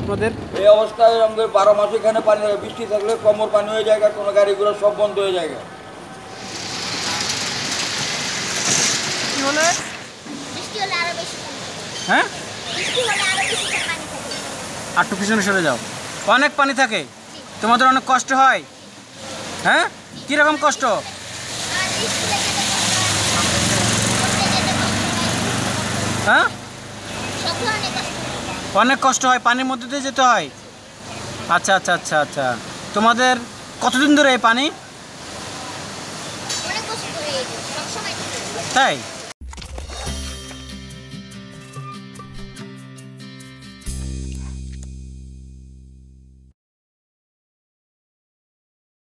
আপনাদের এই অবস্থায় আমাদের 12 মাস এখানে পানি থাকে, বৃষ্টি থাকলে কোমর পানি হয়ে যায়, কোনো গাড়ি ঘোড়া সব বন্ধ হয়ে যায়। কি হলে বৃষ্টি হলে আরো বেশি পানি থাকে। হ্যাঁ বৃষ্টি হলে আরো বেশি পানি থাকে। আর একটু পিছনে সরে যাও। অনেক পানি থাকে, তোমাদের অনেক কষ্ট হয়। হ্যাঁ কীরকম কষ্ট? আর স্কুলে যেতে হ্যাঁ সব ধরনের কষ্ট হয়। অনেক কষ্ট হয়, পানির মধ্যে দিয়ে যেতে হয়। আচ্ছা আচ্ছা আচ্ছা আচ্ছা, তোমাদের কতদিন ধরে এই পানি? অনেক কষ্ট করে সব সময় তাই